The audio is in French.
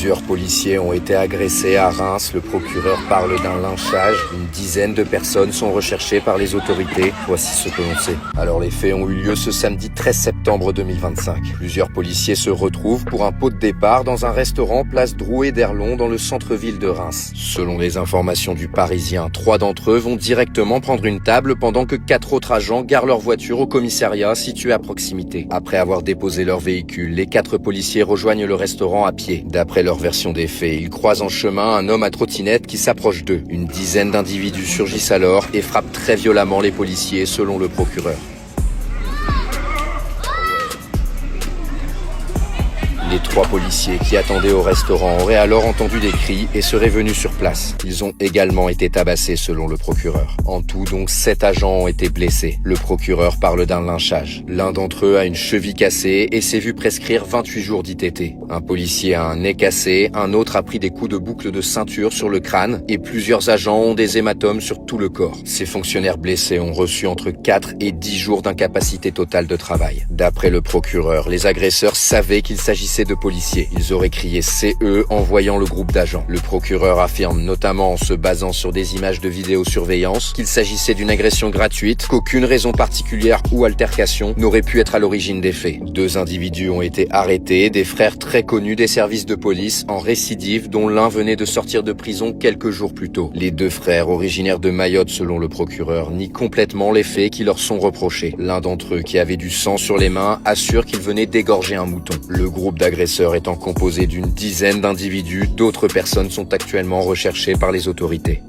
Plusieurs policiers ont été agressés à Reims. Le procureur parle d'un lynchage. Une dizaine de personnes sont recherchées par les autorités. Voici ce que l'on sait. Alors les faits ont eu lieu ce samedi 13 septembre 2025. Plusieurs policiers se retrouvent pour un pot de départ dans un restaurant place Drouet-d'Erlon dans le centre-ville de Reims. Selon les informations du Parisien, 3 d'entre eux vont directement prendre une table pendant que 4 autres agents garent leur voiture au commissariat situé à proximité. Après avoir déposé leur véhicule, les 4 policiers rejoignent le restaurant à pied. D'après leur version des faits, ils croisent en chemin un homme à trottinette qui s'approche d'eux. Une dizaine d'individus surgissent alors et frappent très violemment les policiers selon le procureur. Les 3 policiers qui attendaient au restaurant auraient alors entendu des cris et seraient venus sur place. Ils ont également été tabassés selon le procureur. En tout, donc 7 agents ont été blessés. Le procureur parle d'un lynchage. L'un d'entre eux a une cheville cassée et s'est vu prescrire 28 jours d'ITT. Un policier a un nez cassé, un autre a pris des coups de boucle de ceinture sur le crâne et plusieurs agents ont des hématomes sur tout le corps. Ces fonctionnaires blessés ont reçu entre 4 et 10 jours d'incapacité totale de travail. D'après le procureur, les agresseurs savaient qu'il s'agissait de policiers. Ils auraient crié CE en voyant le groupe d'agents. Le procureur affirme notamment en se basant sur des images de vidéosurveillance qu'il s'agissait d'une agression gratuite, qu'aucune raison particulière ou altercation n'aurait pu être à l'origine des faits. 2 individus ont été arrêtés, des frères très connus des services de police en récidive dont l'un venait de sortir de prison quelques jours plus tôt. Les 2 frères, originaires de Mayotte selon le procureur, nient complètement les faits qui leur sont reprochés. L'un d'entre eux, qui avait du sang sur les mains, assure qu'il venait d'égorger un mouton. Le groupe d'agresseurs étant composé d'une dizaine d'individus, d'autres personnes sont actuellement recherchées par les autorités.